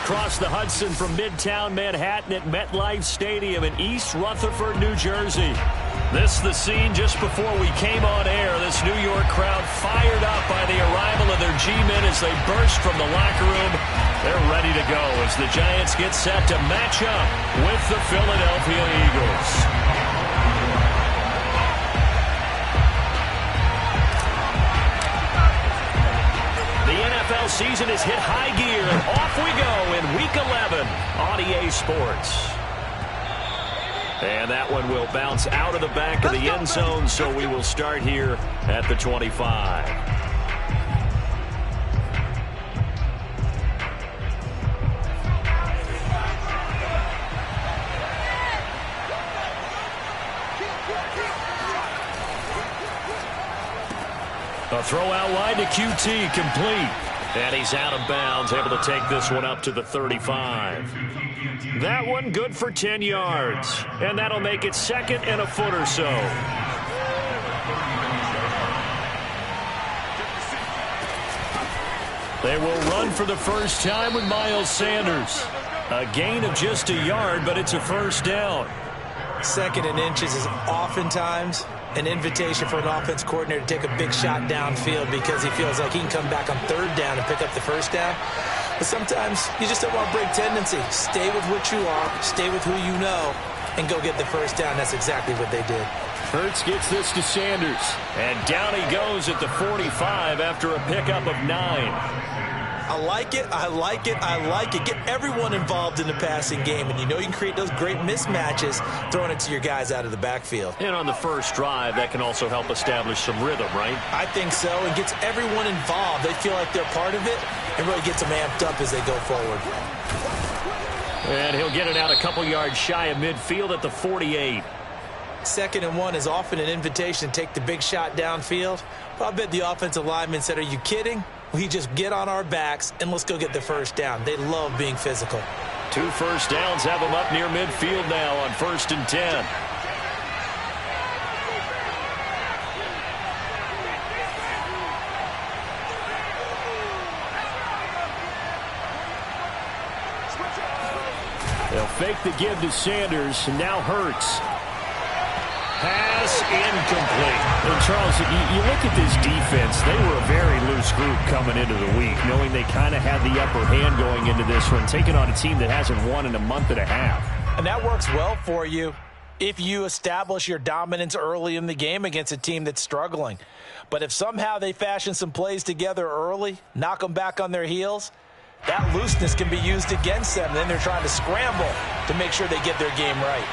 across the Hudson from Midtown Manhattan at MetLife Stadium in East Rutherford, New Jersey. This is the scene just before we came on air. This New York crowd fired up by the arrival of their G-men as they burst from the locker room. They're ready to go as the Giants get set to match up with the Philadelphia Eagles. The NFL season has hit high gear, and off we go in Week 11 on EA Sports. And that one will bounce out of the back of the end zone, so we will start here at the 25. A throw out wide to QT, complete. And he's out of bounds, able to take this one up to the 35. That one good for 10 yards. And that'll make it second and a foot or so. They will run for the first time with Miles Sanders. A gain of just a yard, but it's a first down. Second and inches is oftentimes an invitation for an offense coordinator to take a big shot downfield because he feels like he can come back on third down and pick up the first down. But sometimes you just don't want to break tendency. Stay with what you are, stay with who you know, and go get the first down. That's exactly what they did. Hurts gets this to Sanders. And down he goes at the 45 after a pickup of 9. I like it, I like it, I like it. Get everyone involved in the passing game, and you know you can create those great mismatches throwing it to your guys out of the backfield. And on the first drive, that can also help establish some rhythm, right? I think so, and gets everyone involved. They feel like they're part of it, and really gets them amped up as they go forward. And he'll get it out a couple yards shy of midfield at the 48. Second and 1 is often an invitation to take the big shot downfield. But I bet the offensive lineman said, are you kidding? We just get on our backs and let's go get the first down. They love being physical. 2 first downs have them up near midfield now on 1st and 10. They'll fake the give to Sanders, and now Hurts. Pass incomplete. And Charles, you look at this defense, they were a very loose group coming into the week, knowing they kind of had the upper hand going into this one, taking on a team that hasn't won in a month and a half. And that works well for you if you establish your dominance early in the game against a team that's struggling. But if somehow they fashion some plays together early, knock them back on their heels, that looseness can be used against them. Then they're trying to scramble to make sure they get their game right.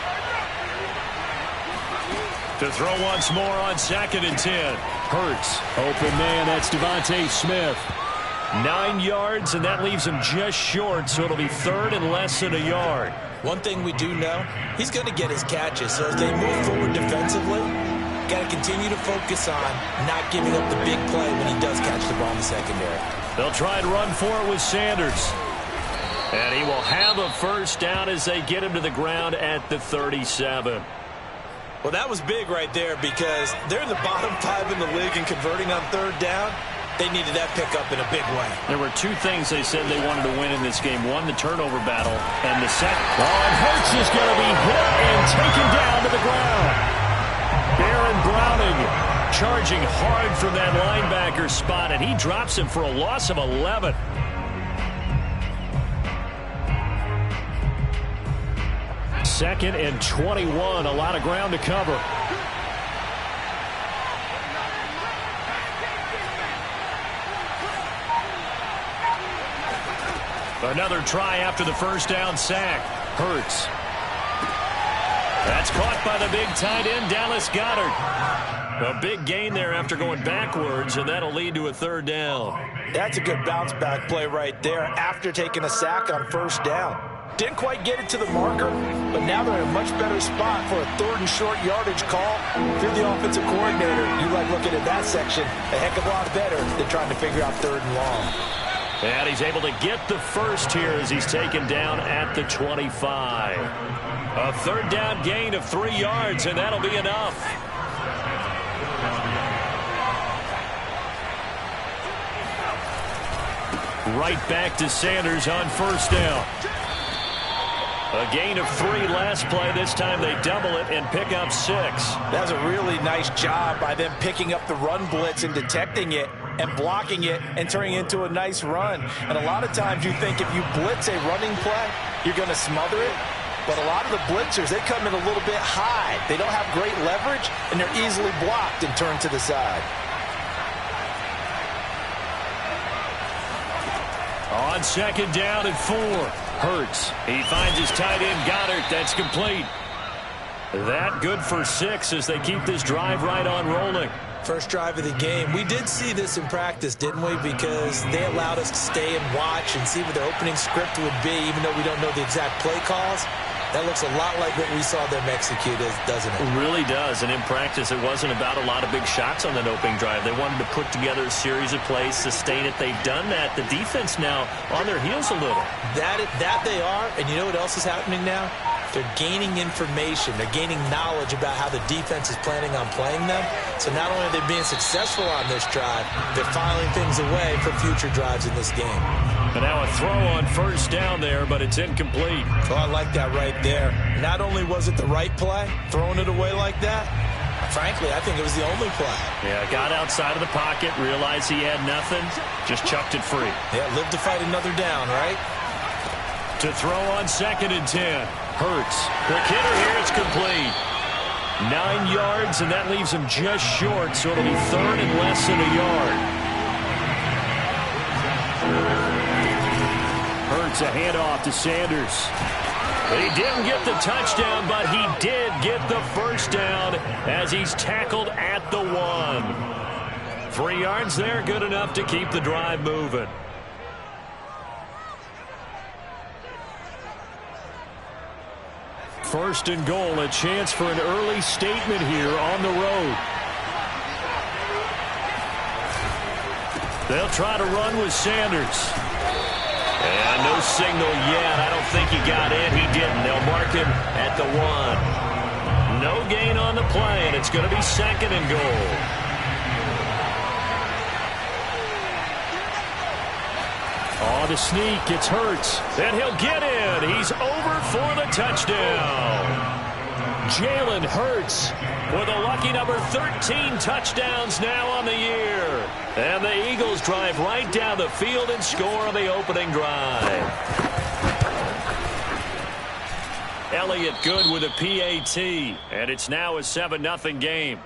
To throw once more on 2nd and 10. Hurts. Open man, that's Devontae Smith. 9 yards, and that leaves him just short, so it'll be 3rd and less than a yard. One thing we do know, he's going to get his catches. So as they move forward defensively, got to continue to focus on not giving up the big play when he does catch the ball in the secondary. They'll try and run for it with Sanders. And he will have a first down as they get him to the ground at the 37. Well, that was big right there because they're in the bottom 5 in the league and converting on 3rd down. They needed that pickup in a big way. There were 2 things they said they wanted to win in this game. One, the turnover battle, and the second. Oh, and Hurts is going to be hit and taken down to the ground. Baron Browning charging hard from that linebacker spot, and he drops him for a loss of 11. Second and 21, a lot of ground to cover. Another try after the first down sack. Hurts. That's caught by the big tight end, Dallas Goedert. A big gain there after going backwards, and that'll lead to a 3rd down. That's a good bounce-back play right there after taking a sack on 1st down. Didn't quite get it to the marker, but now they're in a much better spot for a 3rd and short yardage call. If you're the offensive coordinator, you like looking at that section a heck of a lot better than trying to figure out 3rd and long. And he's able to get the first here as he's taken down at the 25. A 3rd down gain of 3 yards, and that'll be enough. Right back to Sanders on first down. A gain of 3 last play. This time they double it and pick up 6. That was a really nice job by them picking up the run blitz and detecting it and blocking it and turning it into a nice run. And a lot of times you think if you blitz a running play, you're going to smother it. But a lot of the blitzers, they come in a little bit high. They don't have great leverage, and they're easily blocked and turned to the side. On second down and 4. Hurts. He finds his tight end, Goddard. That's complete. That good for 6 as they keep this drive right on rolling. First drive of the game. We did see this in practice, didn't we? Because they allowed us to stay and watch and see what their opening script would be, even though we don't know the exact play calls. That looks a lot like what we saw them execute, doesn't it? It really does. And in practice, it wasn't about a lot of big shots on that opening drive. They wanted to put together a series of plays, sustain it. They've done that. The defense now on their heels a little. That they are. And you know what else is happening now? They're gaining information. They're gaining knowledge about how the defense is planning on playing them. So not only are they being successful on this drive, they're filing things away for future drives in this game. And now a throw on first down there, but it's incomplete. Oh, I like that right there. Not only was it the right play, throwing it away like that, frankly, I think it was the only play. Yeah, got outside of the pocket, realized he had nothing, just chucked it free. Yeah, live to fight another down, right? To throw on second and 10. Hurts. Quick hitter here, it's complete. 9 yards, and that leaves him just short, so it'll be third and less than a yard. Hurts a handoff to Sanders. He didn't get the touchdown, but he did get the first down as he's tackled at the 1. 3 yards there, good enough to keep the drive moving. First and goal, a chance for an early statement here on the road. They'll try to run with Sanders. And no signal yet. I don't think he got in. He didn't. They'll mark him at the 1. No gain on the play, and it's going to be second and goal. On the sneak, it's Hurts. And he'll get in. He's over for the touchdown. Jalen Hurts with a lucky number 13 touchdowns now on the year. And the Eagles drive right down the field and score on the opening drive. Elliott good with a PAT. And it's now a 7-0 game.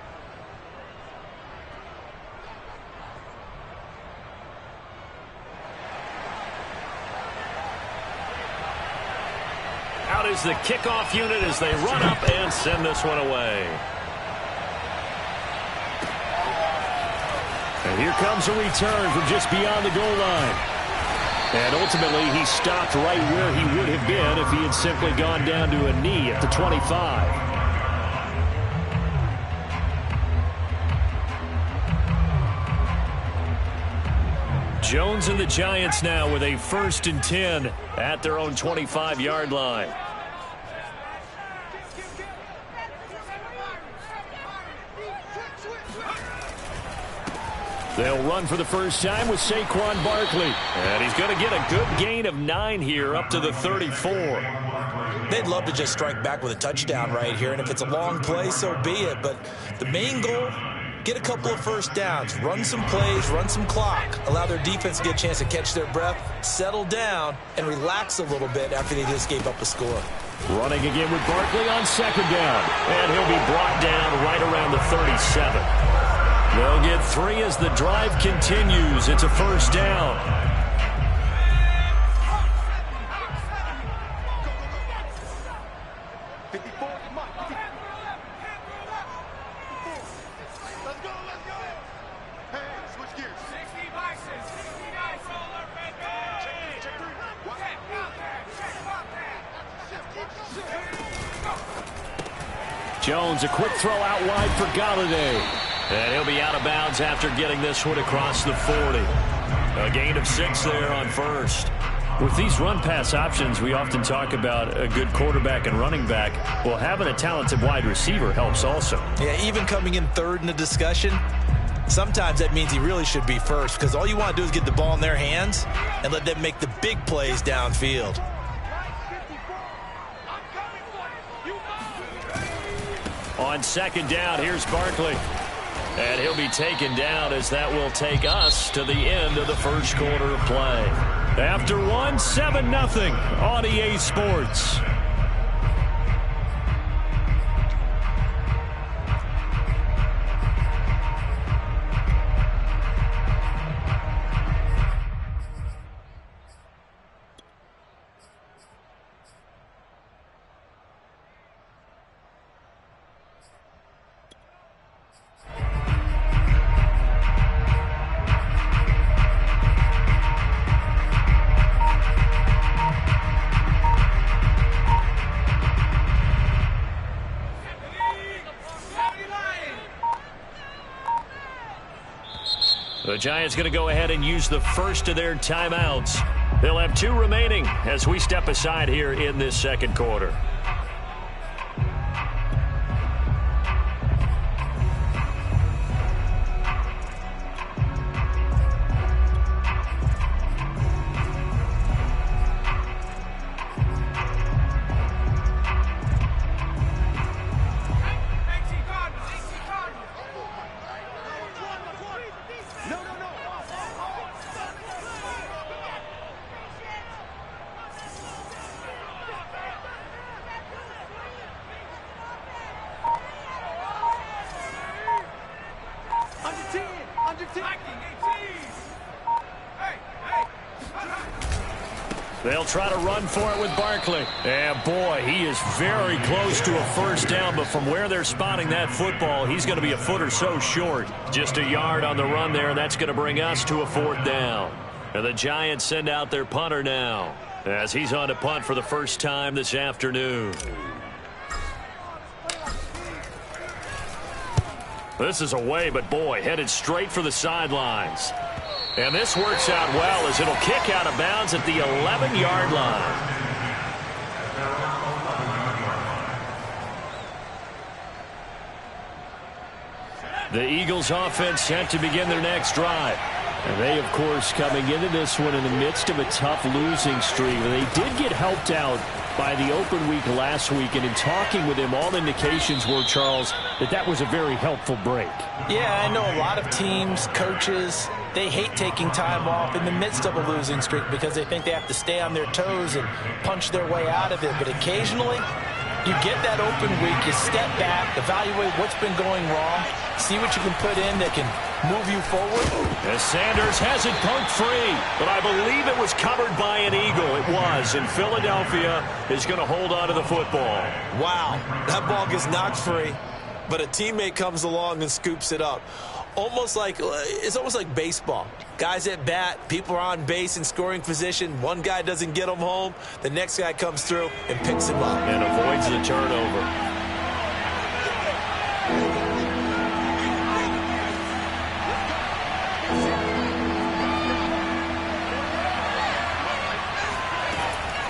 Out is the kickoff unit as they run up and send this one away. And here comes a return from just beyond the goal line. And ultimately, he stopped right where he would have been if he had simply gone down to a knee at the 25. Jones and the Giants now with a 1st and 10 at their own 25-yard line. They'll run for the first time with Saquon Barkley. And he's going to get a good gain of 9 here up to the 34. They'd love to just strike back with a touchdown right here. And if it's a long play, so be it. But the main goal, get a couple of first downs, run some plays, run some clock, allow their defense to get a chance to catch their breath, settle down, and relax a little bit after they just gave up a score. Running again with Barkley on second down. And he'll be brought down right around the 37. They'll get 3 as the drive continues. It's a first down. Jones, a quick throw out wide for Galladay. And he'll be out of bounds after getting this one across the 40. A gain of 6 there on first. With these run-pass options, we often talk about a good quarterback and running back. Well, having a talented wide receiver helps also. Yeah, even coming in third in the discussion, Sometimes that means he really should be first because all you want to do is get the ball in their hands and let them make the big plays downfield. On second down, here's Barkley. And he'll be taken down as that will take us to the end of the first quarter of play. After one, 7-0 on EA Sports. The Giants going to go ahead and use the first of their timeouts. They'll have 2 remaining as we step aside here in this second quarter. They'll try to run for it with Barkley. And boy, he is very close to a first down, but from where they're spotting that football, he's going to be a foot or so short. Just a yard on the run there, and that's going to bring us to a 4th down. And the Giants send out their punter now as he's on to punt for the first time this afternoon. This is away, but boy, headed straight for the sidelines. And this works out well as it'll kick out of bounds at the 11-yard line. The Eagles offense set to begin their next drive. And they, of course, coming into this one in the midst of a tough losing streak. They did get helped out by the open week last week, and in talking with him, all indications were, Charles, that was a very helpful break. Yeah, I know a lot of teams, coaches, they hate taking time off in the midst of a losing streak because they think they have to stay on their toes and punch their way out of it. But occasionally, you get that open week, you step back, evaluate what's been going wrong, see what you can put in that can move you forward. As Sanders has it poked free, but I believe it was covered by an Eagle. It was, and Philadelphia is going to hold on to the football. Wow, that ball gets knocked free, but a teammate comes along and scoops it up. It's almost like baseball. Guys at bat, people are on base in scoring position. One guy doesn't get him home. The next guy comes through and picks him up. And avoids the turnover.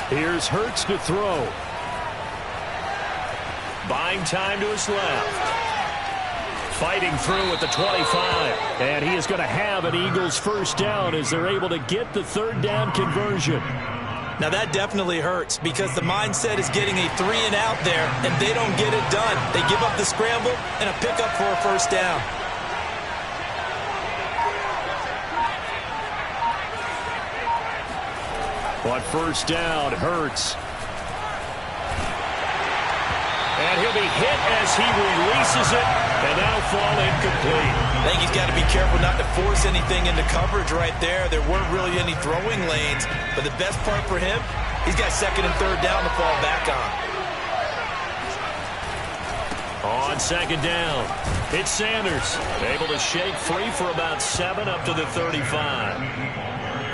Here's Hurts to throw. Buying time to his left. Fighting through at the 25. And he is going to have an Eagles first down as they're able to get the 3rd down conversion. Now that definitely hurts because the mindset is getting a 3-and-out there, and they don't get it done. They give up the scramble and a pickup for a first down. On first down, Hurts. And he'll be hit as he releases it, and that'll fall incomplete. I think he's got to be careful not to force anything into coverage right there. There weren't really any throwing lanes, but the best part for him, he's got 2nd and 3rd down to fall back on. On 2nd down, it's Sanders, able to shake free for about 7 up to the 35.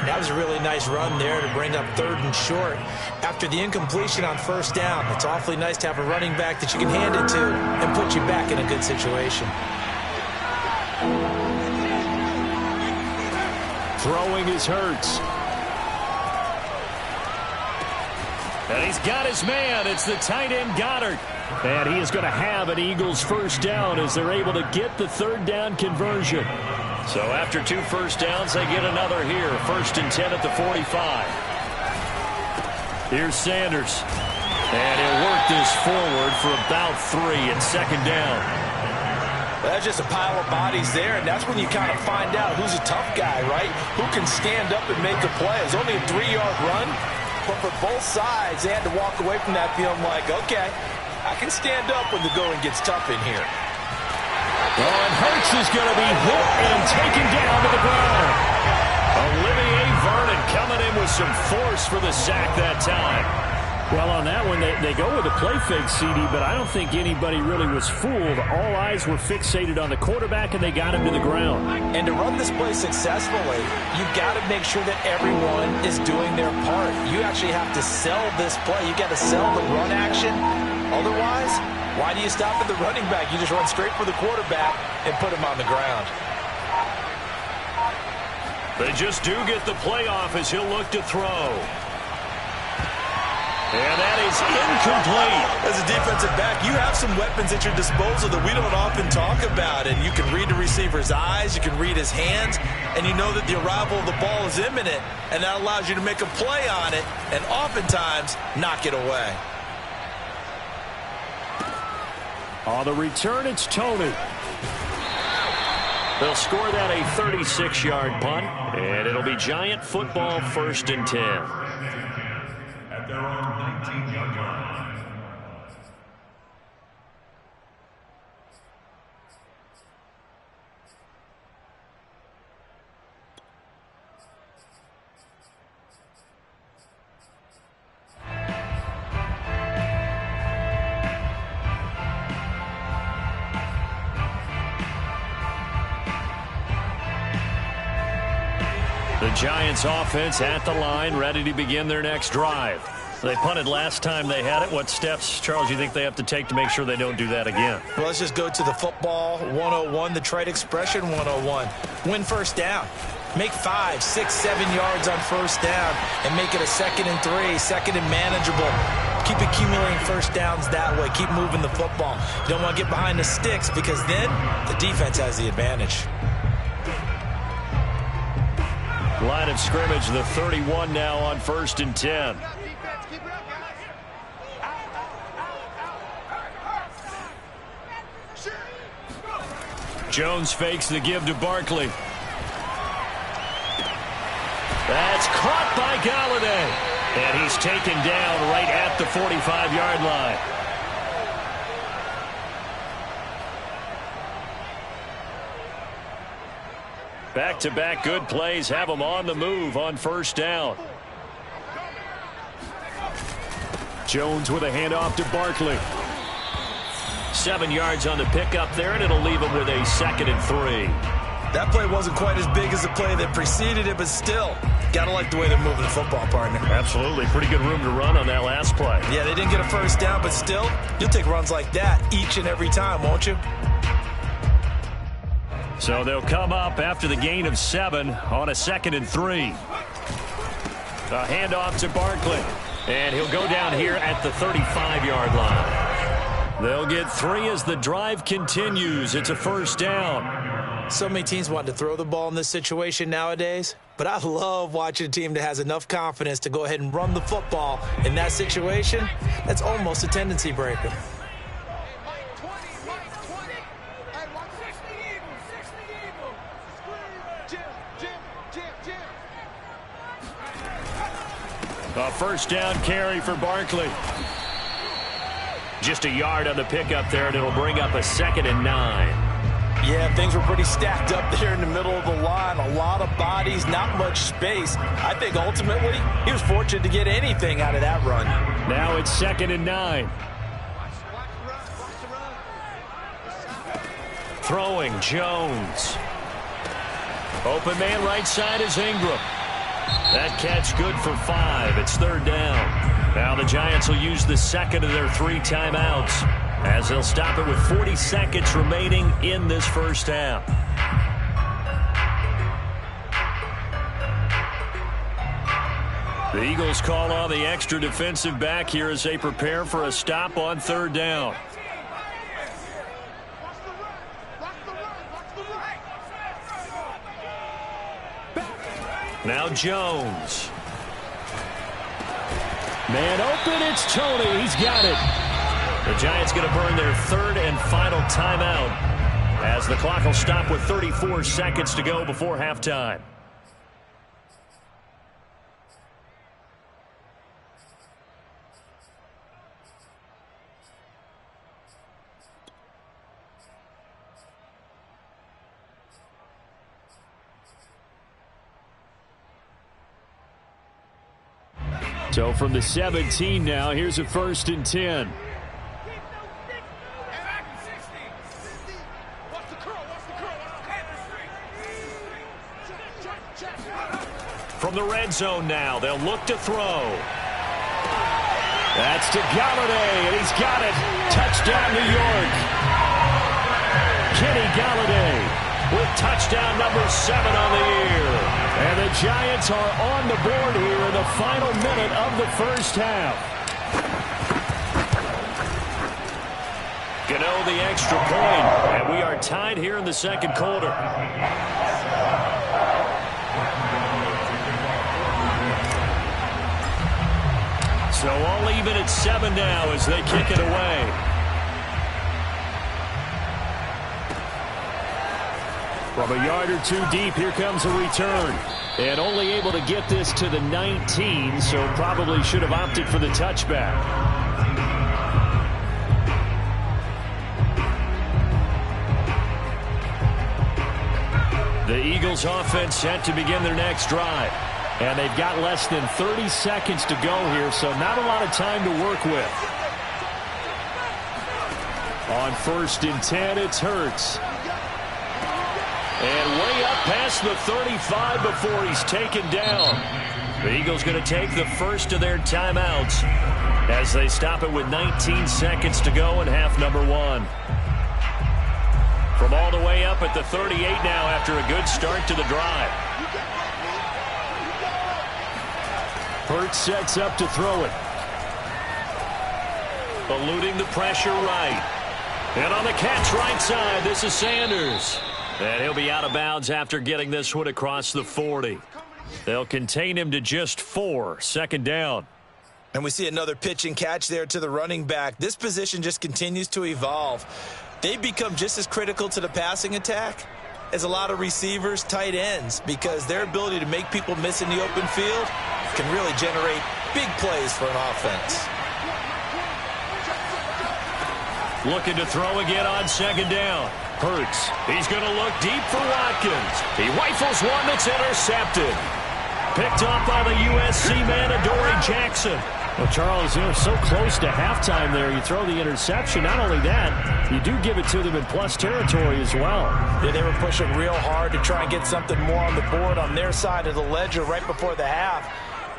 That was a really nice run there to bring up 3rd and short. After the incompletion on first down, it's awfully nice to have a running back that you can hand it to and put you back in a good situation. Throwing is Hurts. And he's got his man. It's the tight end, Goddard. And he is going to have an Eagles first down as they're able to get the third down conversion. So after 2 first downs, they get another here. 1st and 10 at the 45. Here's Sanders. And he'll work this forward for about 3 and 2nd down. That's just a pile of bodies there, and that's when you kind of find out who's a tough guy, right? Who can stand up and make a play. It's only a 3-yard run, but for both sides, they had to walk away from that feeling like, okay, I can stand up when the going gets tough in here. Oh, and Hurts is going to be hit and taken down to the ground. Olivier Vernon coming in with some force for the sack that time. Well, on that one, they go with a play fake, CD, but I don't think anybody really was fooled. All eyes were fixated on the quarterback, and they got him to the ground. And to run this play successfully, you've got to make sure that everyone is doing their part. You actually have to sell this play. You've got to sell the run action. Otherwise, why do you stop at the running back? You just run straight for the quarterback and put him on the ground. They just do get the play off as he'll look to throw. And that is incomplete. As a defensive back, you have some weapons at your disposal that we don't often talk about. And you can read the receiver's eyes, you can read his hands, and you know that the arrival of the ball is imminent, and that allows you to make a play on it and oftentimes knock it away. On the return, it's Tony. They'll score that a 36-yard punt, and it'll be Giant football 1st and 10. At their own 19-yard line. The Giants offense at the line, ready to begin their next drive. They punted last time they had it. What steps, Charles, you think they have to take to make sure they don't do that again? Well, let's just go to the football 101, the trade expression 101. Win first down. Make 5, 6, 7 yards on first down and make it a 2nd and 3, 2nd and manageable. Keep accumulating first downs that way. Keep moving the football. You don't want to get behind the sticks because then the defense has the advantage. Line of scrimmage, the 31 now on 1st and 10. Jones fakes the give to Barkley. That's caught by Galladay. And he's taken down right at the 45-yard line. Back-to-back good plays have them on the move on first down. Jones with a handoff to Barkley. 7 yards on the pickup there, and it'll leave him with a 2nd and 3. That play wasn't quite as big as the play that preceded it, but still, gotta like the way they're moving the football, partner. Absolutely. Pretty good room to run on that last play. Yeah, they didn't get a first down, but still, you'll take runs like that each and every time, won't you? So they'll come up after the gain of 7 on a 2nd and 3. A handoff to Barkley. And he'll go down here at the 35-yard line. They'll get 3 as the drive continues. It's a first down. So many teams want to throw the ball in this situation nowadays, but I love watching a team that has enough confidence to go ahead and run the football in that situation. That's almost a tendency breaker. A first down carry for Barkley. Just a yard on the pickup there, and it'll bring up a 2nd and 9. Yeah, things were pretty stacked up there in the middle of the line. A lot of bodies, not much space. I think ultimately he was fortunate to get anything out of that run. Now it's 2nd and 9. Throwing, Jones. Open man right side is Ingram. That catch good for 5. It's 3rd down. Now the Giants will use the 2nd of their 3 timeouts as they'll stop it with 40 seconds remaining in this first half. The Eagles call on the extra defensive back here as they prepare for a stop on third down. Now Jones. Man open, it's Tony. He's got it. The Giants going to burn their third and final timeout as the clock will stop with 34 seconds to go before halftime. So from the 17 now, here's a 1st and 10. From the red zone now, they'll look to throw. That's to Galladay, and he's got it. Touchdown, New York. Kenny Galladay with touchdown number 7 on the year. And the Giants are on the board here in the final minute of the first half. Gano the extra point, and we are tied here in the second quarter. So all even at 7 now as they kick it away. From a yard or two deep, here comes a return. And only able to get this to the 19, so probably should have opted for the touchback. The Eagles offense set to begin their next drive. And they've got less than 30 seconds to go here, so not a lot of time to work with. On 1st and 10, it's Hurts. And way up past the 35 before he's taken down. The Eagles going to take the first of their timeouts as they stop it with 19 seconds to go in half number 1. From all the way up at the 38 now after a good start to the drive. Hurts sets up to throw it. Eluding the pressure right. And on the catch right side, this is Sanders. And he'll be out of bounds after getting this one across the 40. They'll contain him to just 4, second down. And we see another pitch and catch there to the running back. This position just continues to evolve. They become just as critical to the passing attack as a lot of receivers, tight ends, because their ability to make people miss in the open field can really generate big plays for an offense. Looking to throw again on second down. Hurts. He's going to look deep for Watkins. He rifles one that's intercepted. Picked up by the USC man, Adoree Jackson. Well, Charles, so close to halftime there. You throw the interception. Not only that, you do give it to them in plus territory as well. Yeah, they were pushing real hard to try and get something more on the board on their side of the ledger right before the half.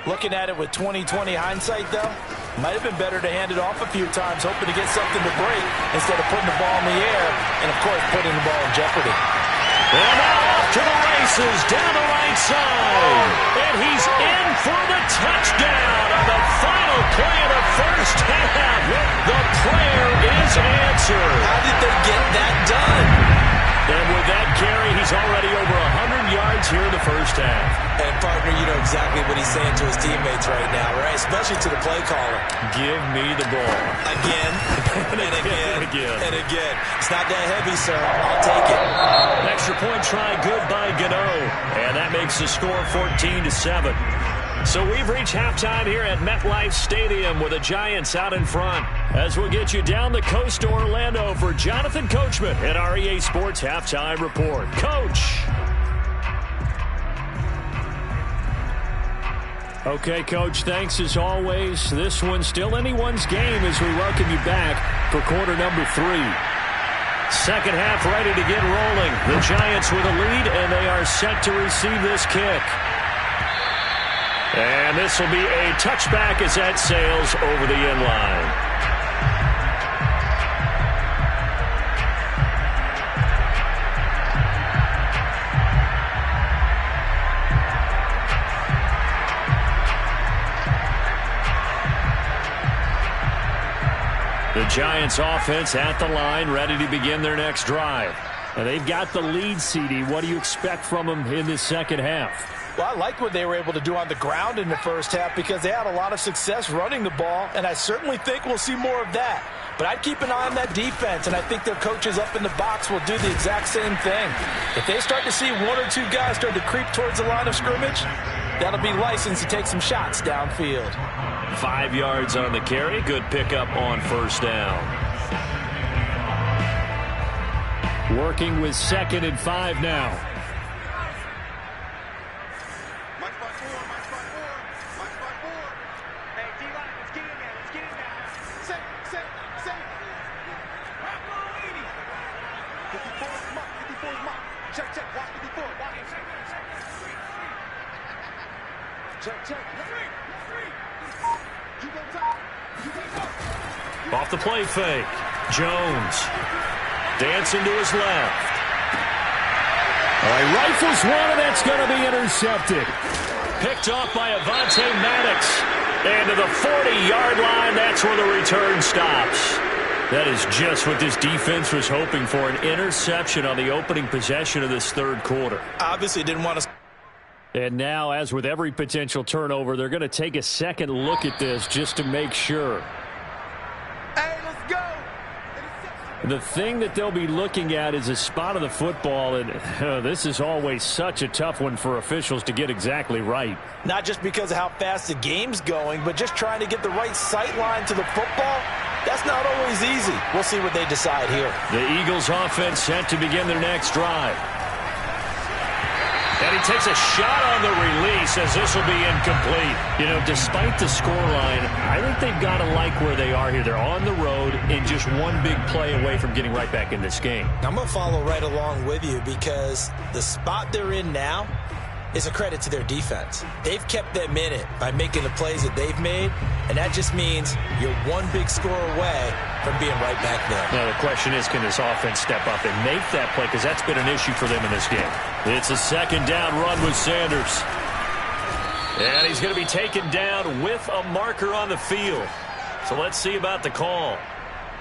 Looking at it with 20/20 hindsight, though, might have been better to hand it off a few times, hoping to get something to break instead of putting the ball in the air and, of course, putting the ball in jeopardy. And now off to the races down the right side. And he's in for the touchdown on the final play of the first half. The prayer is answered. How did they get that done? And with that carry, he's already over 100 yards here in the first half. And, partner, you know exactly what he's saying to his teammates right now, right? Especially to the play caller. Give me the ball. Again, and again, and again. and again. It's not that heavy, sir. I'll take it. Extra point try good by Gano. And that makes the score 14-7. So we've reached halftime here at MetLife Stadium with the Giants out in front. As we'll get you down the coast to Orlando for Jonathan Coachman at our EA Sports Halftime Report. Coach. Okay, Coach, thanks as always. This one's still anyone's game as we welcome you back for quarter number 3. Second half ready to get rolling. The Giants with a lead, and they are set to receive this kick. And this will be a touchback as that sails over the end line. Giants offense at the line, ready to begin their next drive. And they've got the lead, CD. What do you expect from them in this second half? Well, I like what they were able to do on the ground in the first half because they had a lot of success running the ball, and I certainly think we'll see more of that. But I'd keep an eye on that defense, and I think their coaches up in the box will do the exact same thing. If they start to see one or two guys start to creep towards the line of scrimmage, that'll be licensed to take some shots downfield. 5 yards on the carry. Good pickup on first down. Working with 2nd and 5 now. Off the play fake. Jones dancing to his left. He rifles one, and that's going to be intercepted. Picked off by Avonte Maddox. And to the 40-yard line, that's where the return stops. That is just what this defense was hoping for, an interception on the opening possession of this third quarter. Obviously didn't want to. And now, as with every potential turnover, they're going to take a second look at this just to make sure. Hey, let's go. The thing that they'll be looking at is a spot of the football, and this is always such a tough one for officials to get exactly right. Not just because of how fast the game's going, but just trying to get the right sight line to the football. That's not always easy. We'll see what they decide here. The Eagles offense set to begin their next drive. And he takes a shot on the release as this will be incomplete. You know, despite the scoreline, I think they've got to like where they are here. They're on the road and just one big play away from getting right back in this game. I'm going to follow right along with you because the spot they're in now is a credit to their defense. They've kept them in it by making the plays that they've made, and that just means you're one big score away from being right back there. Now, the question is, can this offense step up and make that play? Because that's been an issue for them in this game. It's a second down run with Sanders. And he's going to be taken down with a marker on the field. So let's see about the call.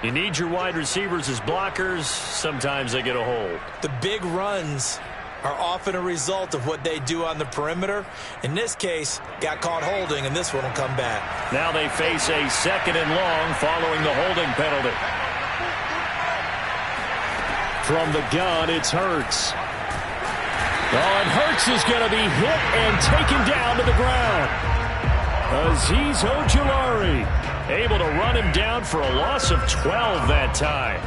You need your wide receivers as blockers. Sometimes they get a hold. The big runs are often a result of what they do on the perimeter. In this case, got caught holding, and this one will come back. Now they face a second and long following the holding penalty. From the gun, it's Hurts. And Hurts is going to be hit and taken down to the ground. Azeez Ojulari able to run him down for a loss of 12 that time.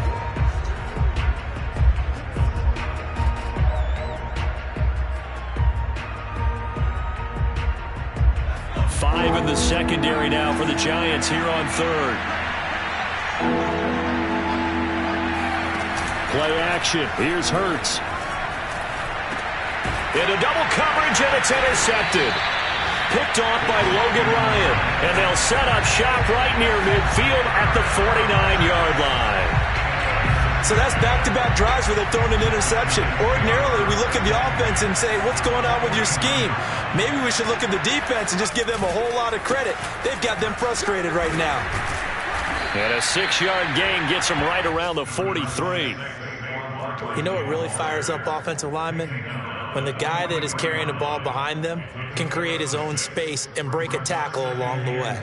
Five in the secondary now for the Giants here on third. Play action. Here's Hurts. Into double coverage, and it's intercepted. Picked off by Logan Ryan. And they'll set up shop right near midfield at the 49-yard line. So that's back-to-back drives where they've thrown an interception. Ordinarily, we look at the offense and say, what's going on with your scheme? Maybe we should look at the defense and just give them a whole lot of credit. They've got them frustrated right now. And a 6-yard gain gets them right around the 43. You know what really fires up offensive linemen? When the guy that is carrying the ball behind them can create his own space and break a tackle along the way.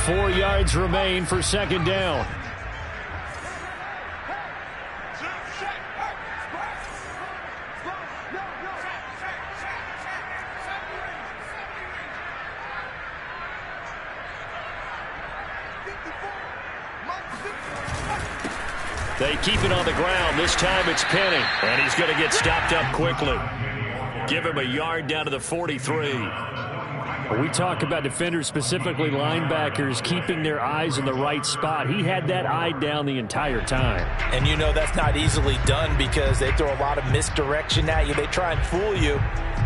4 yards remain for second down. They keep it on the ground. This time it's Penny. And he's going to get stopped up quickly. Give him a yard down to the 43. We talk about defenders, specifically linebackers, keeping their eyes in the right spot. He had that eye down the entire time. And you know that's not easily done because they throw a lot of misdirection at you. They try and fool you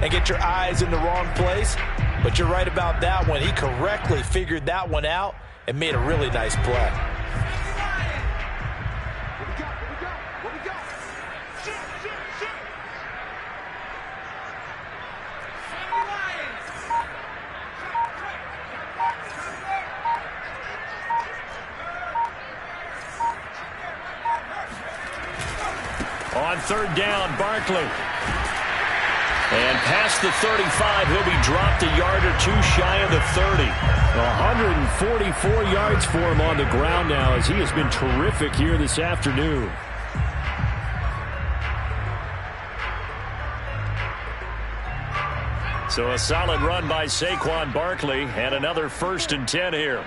and get your eyes in the wrong place. But you're right about that one. He correctly figured that one out and made a really nice play. third down, Barkley. And past the 35, he'll be dropped a yard or two shy of the 30. 144 yards for him on the ground now as he has been terrific here this afternoon. So a solid run by Saquon Barkley and another 1st and 10 here.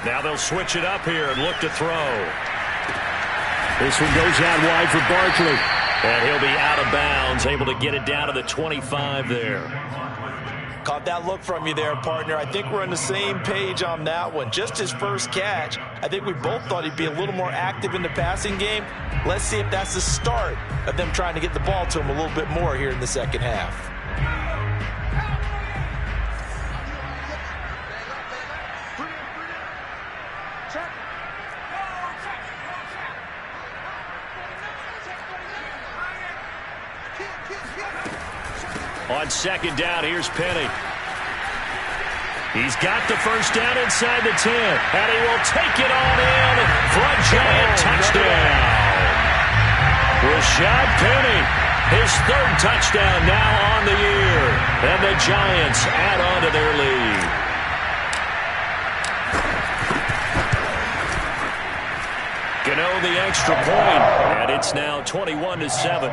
Now they'll switch it up here and look to throw. This one goes out wide for Barkley. And he'll be out of bounds, able to get it down to the 25 there. Caught that look from you there, partner. I think we're on the same page on that one. Just his first catch. I think we both thought he'd be a little more active in the passing game. Let's see if that's the start of them trying to get the ball to him a little bit more here in the second half. On second down, here's Penny. He's got the first down inside the 10. And he will take it on in for a giant touchdown. Rashad Penny, his 3rd touchdown now on the year. And the Giants add on to their lead. Gano the extra point, and it's now 21-7.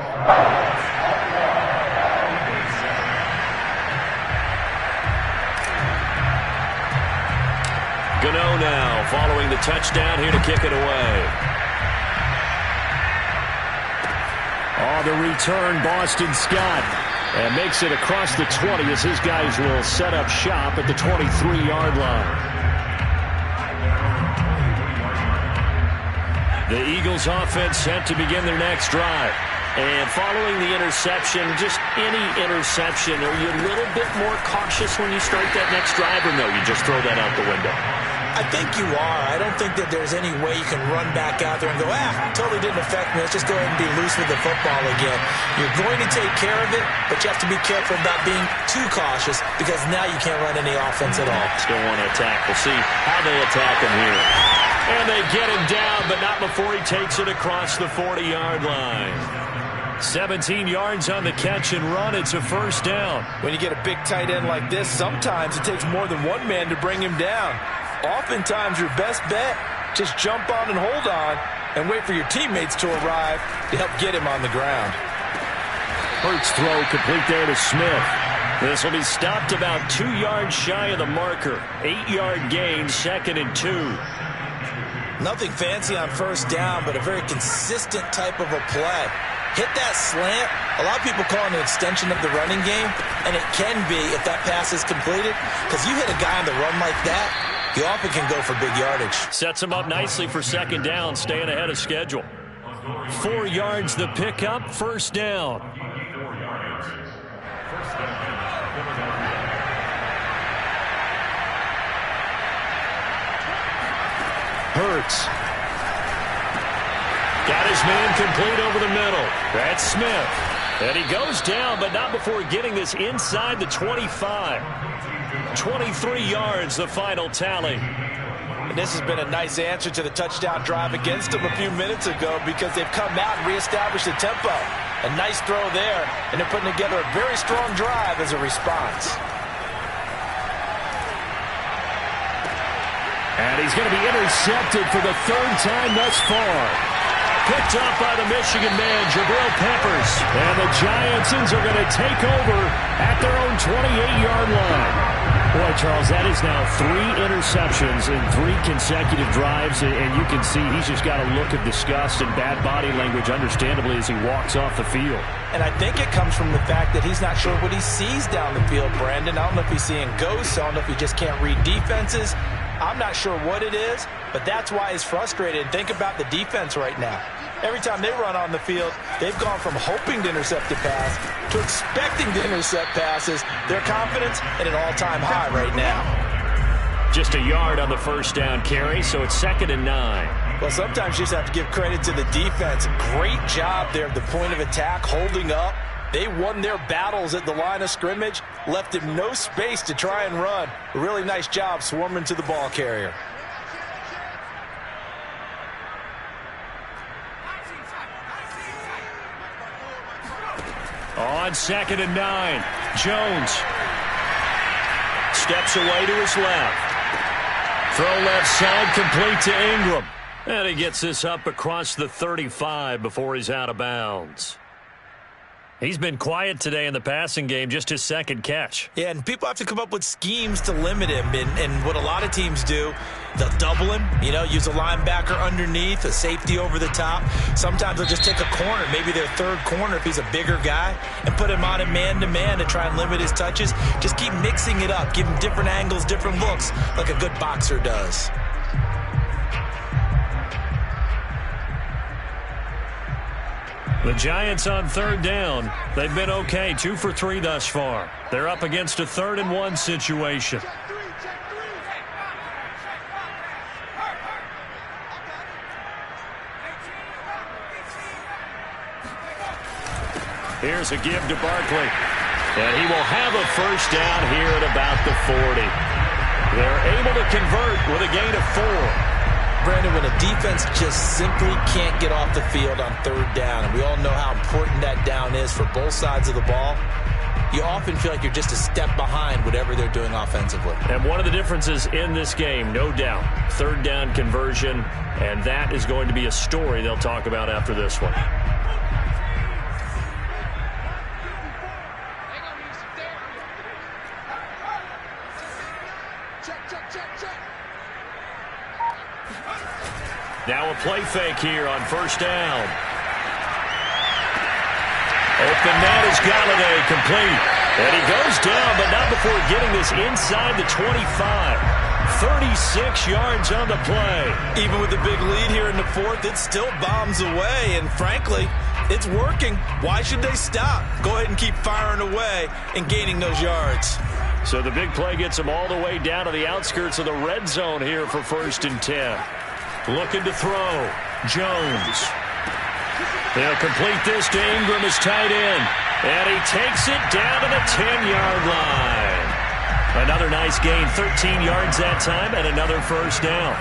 Gano now following the touchdown here to kick it away. On the return, Boston Scott. And makes it across the 20 as his guys will set up shop at the 23-yard line. The Eagles offense set to begin their next drive. And following the interception, just any interception, are you a little bit more cautious when you start that next drive, or no, you just throw that out the window? I think you are. I don't think that there's any way you can run back out there and go, totally didn't affect me. Let's just go ahead and be loose with the football again. You're going to take care of it, but you have to be careful about being too cautious because now you can't run any offense at all. Still want to attack. We'll see how they attack him here. And they get him down, but not before he takes it across the 40-yard line. 17 yards on the catch and run. It's a first down. When you get a big tight end like this, sometimes it takes more than one man to bring him down. Oftentimes, your best bet, just jump on and hold on and wait for your teammates to arrive to help get him on the ground. Hurts throw complete there to Smith. This will be stopped about 2 yards shy of the marker. 8-yard gain, 2nd and 2. Nothing fancy on first down, but a very consistent type of a play. Hit that slant. A lot of people call it an extension of the running game, and it can be if that pass is completed, because you hit a guy on the run like that, you often can go for big yardage. Sets him up nicely for second down, staying ahead of schedule. 4 yards the pickup, first down. Hurts. Got his man complete over the middle. That's Smith. And he goes down, but not before getting this inside the 25. 23 yards, the final tally. And this has been a nice answer to the touchdown drive against them a few minutes ago because they've come out and reestablished the tempo. A nice throw there, and they're putting together a very strong drive as a response. And he's going to be intercepted for the 3rd time thus far. Picked up by the Michigan man, Jabril Peppers. And the Giantsons are going to take over at their own 28-yard line. Boy, Charles, that is now 3 interceptions in 3 consecutive drives, and you can see he's just got a look of disgust and bad body language, understandably, as he walks off the field. And I think it comes from the fact that he's not sure what he sees down the field, Brandon. I don't know if he's seeing ghosts. I don't know if he just can't read defenses. I'm not sure what it is, but that's why he's frustrated. Think about the defense right now. Every time they run on the field, they've gone from hoping to intercept a pass to expecting to intercept passes. Their confidence at an all-time high right now. Just a yard on the first down carry, so it's 2nd and 9. Well, sometimes you just have to give credit to the defense. Great job there at the point of attack, holding up, They won their battles at the line of scrimmage, left him no space to try and run. A really nice job swarming to the ball carrier. On 2nd and 9, Jones steps away to his left. Throw left side, complete to Ingram. And he gets this up across the 35 before he's out of bounds. He's been quiet today in the passing game, just his second catch. Yeah, and people have to come up with schemes to limit him. And what a lot of teams do, they'll double him, use a linebacker underneath, a safety over the top. Sometimes they'll just take a corner, maybe their third corner if he's a bigger guy, and put him on a man-to-man to try and limit his touches. Just keep mixing it up, give him different angles, different looks, like a good boxer does. The Giants on 3rd down. They've been okay, 2 for 3 thus far. They're up against a 3rd and 1 situation. Here's a give to Barkley. And he will have a first down here at about the 40. They're able to convert with a gain of 4. Brandon, when a defense just simply can't get off the field on 3rd down, and we all know how important that down is for both sides of the ball, you often feel like you're just a step behind whatever they're doing offensively. And one of the differences in this game, no doubt, 3rd down conversion, and that is going to be a story they'll talk about after this one. Now a play fake here on 1st down. Open man is Galladay, complete. And he goes down, but not before getting this inside the 25. 36 yards on the play. Even with the big lead here in the 4th, it still bombs away. And frankly, it's working. Why should they stop? Go ahead and keep firing away and gaining those yards. So the big play gets them all the way down to the outskirts of the red zone here for 1st and 10. Looking to throw. Jones. They'll complete this to Ingram as tight end. And he takes it down to the 10-yard line. Another nice gain, 13 yards that time, and another first down.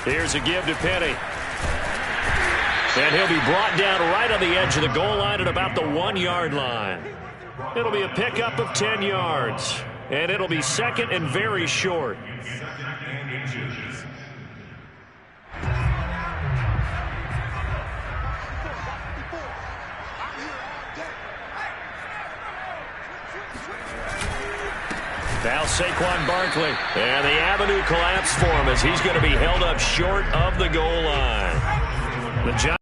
Here's a give to Penny. And he'll be brought down right on the edge of the goal line at about the 1-yard line. It'll be a pickup of 10 yards. And it'll be 2nd and very short. Now Saquon Barkley. And the avenue collapsed for him as he's going to be held up short of the goal line. The Giants,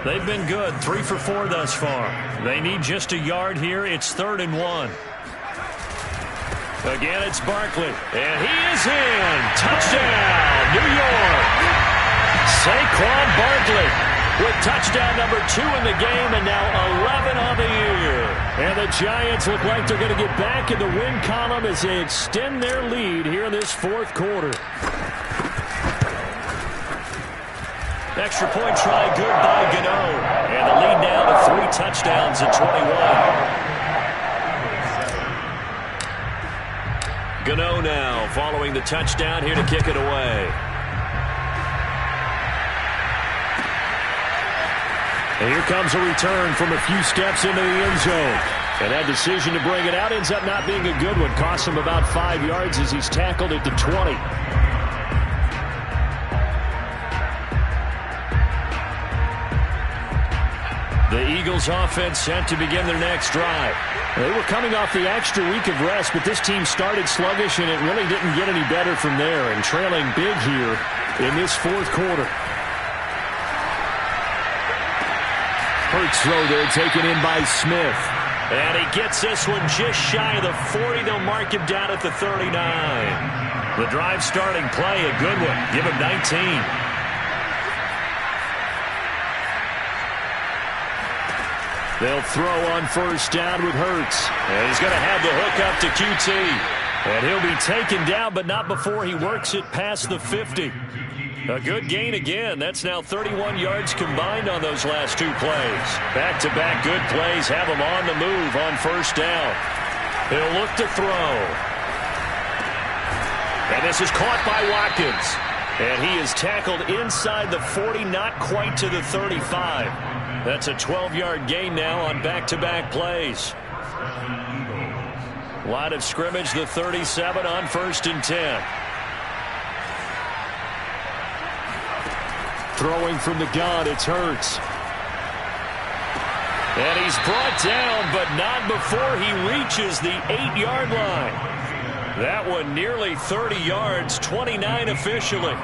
they've been good, 3 for 4 thus far. They need just a yard here. It's 3rd and 1. Again, it's Barkley. And he is in. Touchdown, New York. Saquon Barkley with touchdown number 2 in the game and now 11 on the year. And the Giants look like they're going to get back in the win column as they extend their lead here in this 4th quarter. Extra point try good by Gano. And the lead now to 3 touchdowns at 21. Gano now following the touchdown here to kick it away. And here comes a return from a few steps into the end zone. And that decision to bring it out ends up not being a good one. Costs him about 5 yards as he's tackled at the 20. The Eagles offense set to begin their next drive. They were coming off the extra week of rest, but this team started sluggish, and it really didn't get any better from there, and trailing big here in this 4th quarter. Hurts throw there taken in by Smith. And he gets this one just shy of the 40. They'll mark him down at the 39. The drive starting play, a good one. Give him 19. They'll throw on 1st down with Hurts. And he's going to have the hook up to QT. And he'll be taken down, but not before he works it past the 50. A good gain again. That's now 31 yards combined on those last two plays. Back-to-back good plays have him on the move on first down. He'll look to throw. And this is caught by Watkins. And he is tackled inside the 40, not quite to the 35. That's a 12-yard gain now on back-to-back plays. Line of scrimmage, the 37 on 1st and 10. Throwing from the gun, it's Hurts. And he's brought down, but not before he reaches the 8-yard line. That one nearly 30 yards, 29 officially.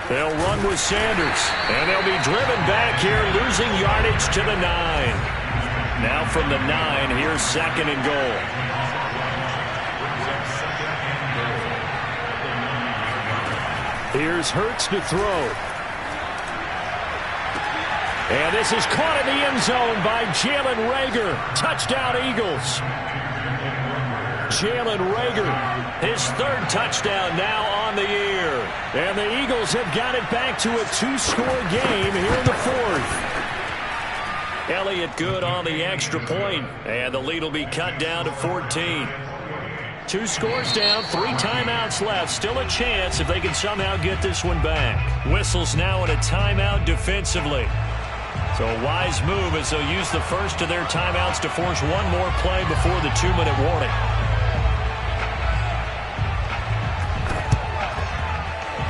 They'll run with Sanders, and they'll be driven back here, losing yardage to the 9. Now from the 9, here's 2nd and goal. Here's Hurts to throw. And this is caught in the end zone by Jalen Reagor. Touchdown, Eagles. Jalen Reagor, his 3rd touchdown now on the year. And the Eagles have got it back to a 2-score game here in the 4th. Elliott good on the extra point, and the lead will be cut down to 14. 2 scores down, 3 timeouts left. Still a chance if they can somehow get this one back. Whistles now in a timeout defensively. So a wise move as they'll use the first of their timeouts to force one more play before the 2-minute warning.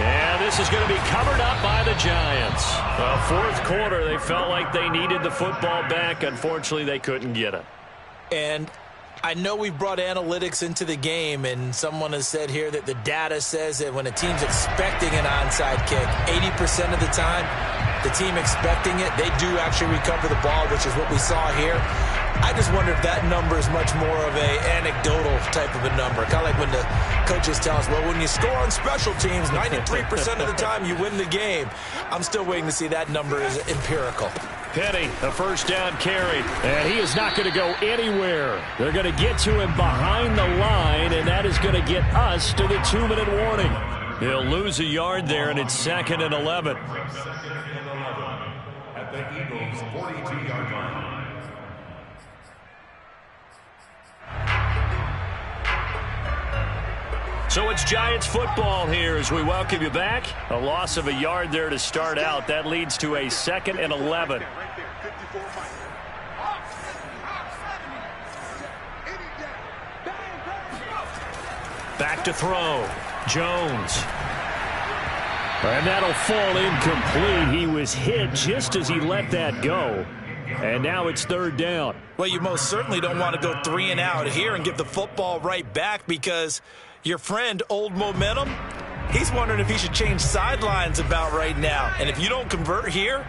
And this is going to be covered up by the Giants. Well, 4th quarter, they felt like they needed the football back. Unfortunately, they couldn't get it. And I know we brought analytics into the game, and someone has said here that the data says that when a team's expecting an onside kick, 80% of the time, the team expecting it, they do actually recover the ball, which is what we saw here. I just wonder if that number is much more of a anecdotal type of a number. Kind of like when the coaches tell us, well, when you score on special teams, 93% of the time you win the game. I'm still waiting to see that number is empirical. Penny, a 1st down carry, and he is not going to go anywhere. They're going to get to him behind the line, and that is going to get us to the 2-minute warning. He'll lose a yard there, and it's 2nd and 11. At the Eagles' 42-yard line. So it's Giants football here as we welcome you back. A loss of a yard there to start out. That leads to a 2nd and 11. Back to throw. Jones. And that'll fall incomplete. He was hit just as he let that go. And now it's 3rd down. Well, you most certainly don't want to go 3 and out here and give the football right back, because your friend, Old Momentum, he's wondering if he should change sidelines about right now. And if you don't convert here,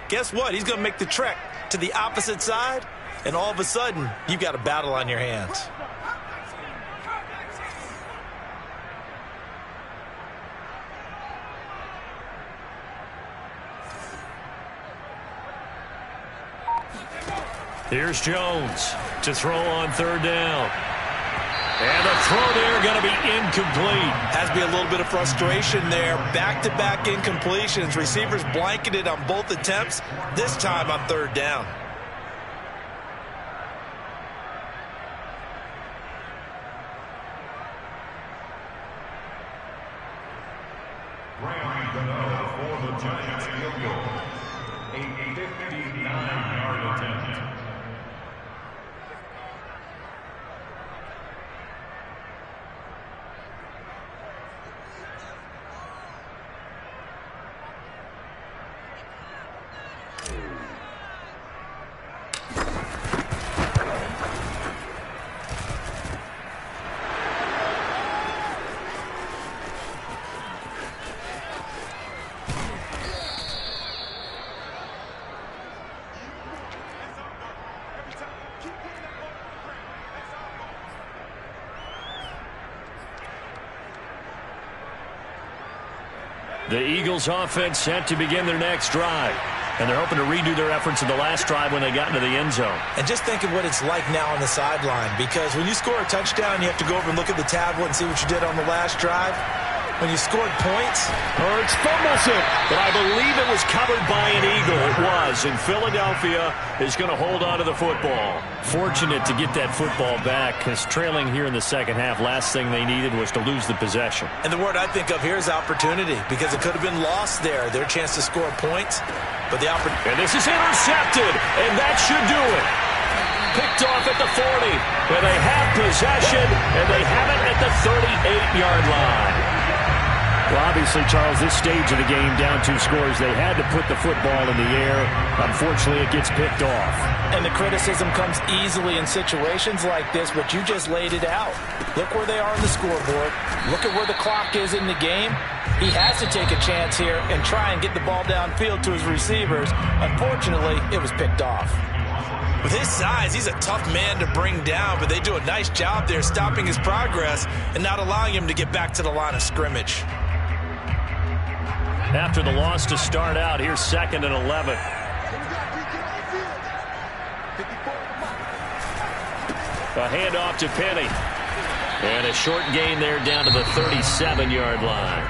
guess what? He's going to make the trek to the opposite side, and all of a sudden, you've got a battle on your hands. Here's Jones to throw on 3rd down. And the throw there going to be incomplete. Has to be a little bit of frustration there. Back-to-back incompletions. Receivers blanketed on both attempts, this time on 3rd down. For the Giants field goal. A 59-yard attempt. The Eagles offense set to begin their next drive. And they're hoping to redo their efforts in the last drive when they got into the end zone. And just think of what it's like now on the sideline, because when you score a touchdown, you have to go over and look at the tablet and see what you did on the last drive. When you scored points, Hurts fumbles it, but I believe it was covered by an Eagle. It was, and Philadelphia is going to hold on to the football. Fortunate to get that football back, because trailing here in the second half, last thing they needed was to lose the possession. And the word I think of here is opportunity, because it could have been lost there, their chance to score points. But the opportunity. And this is intercepted, and that should do it. Picked off at the 40, where they have possession, and they have it at the 38-yard line. Well, obviously, Charles, this stage of the game, down 2 scores, they had to put the football in the air. Unfortunately, it gets picked off. And the criticism comes easily in situations like this, but you just laid it out. Look where they are on the scoreboard. Look at where the clock is in the game. He has to take a chance here and try and get the ball downfield to his receivers. Unfortunately, it was picked off. With his size, he's a tough man to bring down, but they do a nice job there stopping his progress and not allowing him to get back to the line of scrimmage. After the loss to start out, here's 2nd and 11. A handoff to Penny. And a short gain there down to the 37-yard line.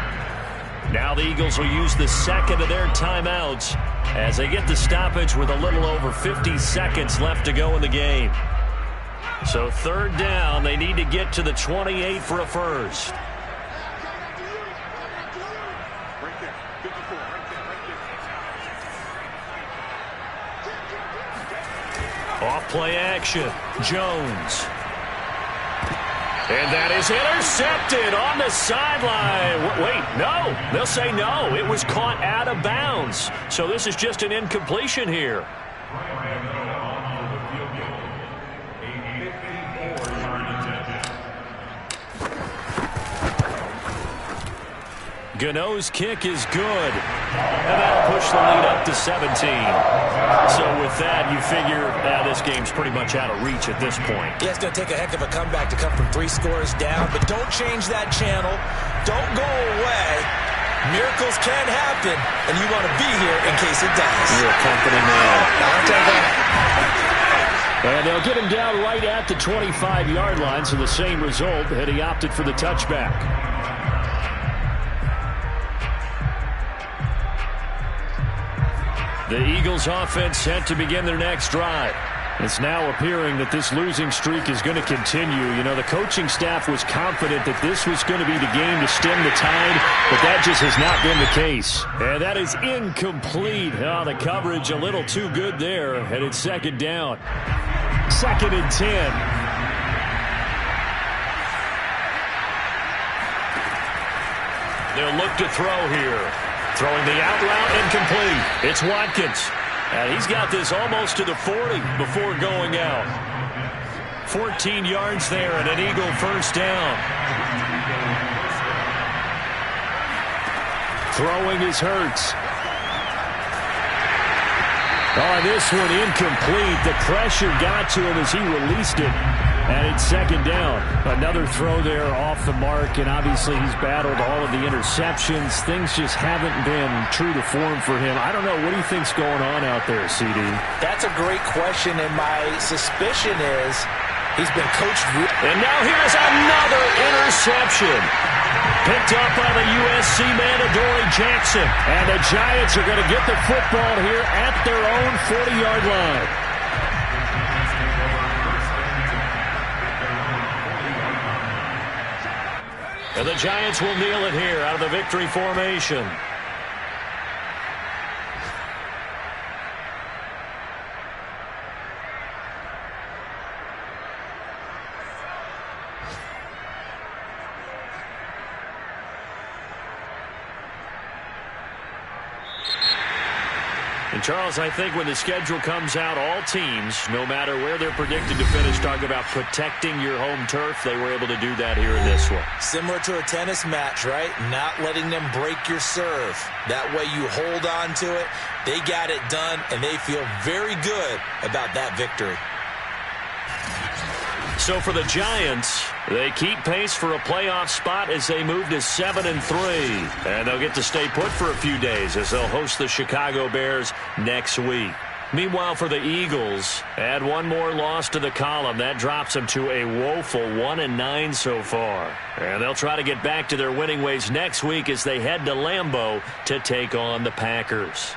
Now the Eagles will use the second of their timeouts as they get the stoppage with a little over 50 seconds left to go in the game. So 3rd down, they need to get to the 28 for a first. Off play action, Jones. And that is intercepted on the sideline. Wait, no. They'll say no. It was caught out of bounds. So this is just an incompletion here. Gano's kick is good. And that'll push the lead up to 17. So with that, you figure this game's pretty much out of reach at this point. Yeah, it's going to take a heck of a comeback to come from 3 scores down, but don't change that channel. Don't go away. Miracles can happen, and you want to be here in case it does. You're a company man. And they'll get him down right at the 25-yard line, so the same result had he opted for the touchback. The Eagles offense set to begin their next drive. It's now appearing that this losing streak is going to continue. You know, the coaching staff was confident that this was going to be the game to stem the tide, but that just has not been the case. And that is incomplete. Oh, the coverage a little too good there, and it's 2nd down. 2nd and 10. They'll look to throw here. Throwing the out route incomplete. It's Watkins. And he's got this almost to the 40 before going out. 14 yards there and an Eagle first down. Throwing is Hurts. Oh, this one incomplete. The pressure got to him as he released it. And it's 2nd down. Another throw there off the mark, and obviously he's battled all of the interceptions. Things just haven't been true to form for him. I don't know. What do you think's going on out there, CD? That's a great question, and my suspicion is he's been coached. And now here's another interception. Picked up by the USC man, Adoree Jackson. And the Giants are going to get the football here at their own 40-yard line. And the Giants will kneel it here out of the victory formation. And Charles, I think when the schedule comes out, all teams, no matter where they're predicted to finish, talk about protecting your home turf. They were able to do that here in this one. Similar to a tennis match, right? Not letting them break your serve. That way you hold on to it. They got it done, and they feel very good about that victory. So for the Giants, They keep pace for a playoff spot as they move to 7-3. And they'll get to stay put for a few days as they'll host the Chicago Bears next week. Meanwhile, for the Eagles, add one more loss to the column. That drops them to a woeful 1-9 so far. And they'll try to get back to their winning ways next week as they head to Lambeau to take on the Packers.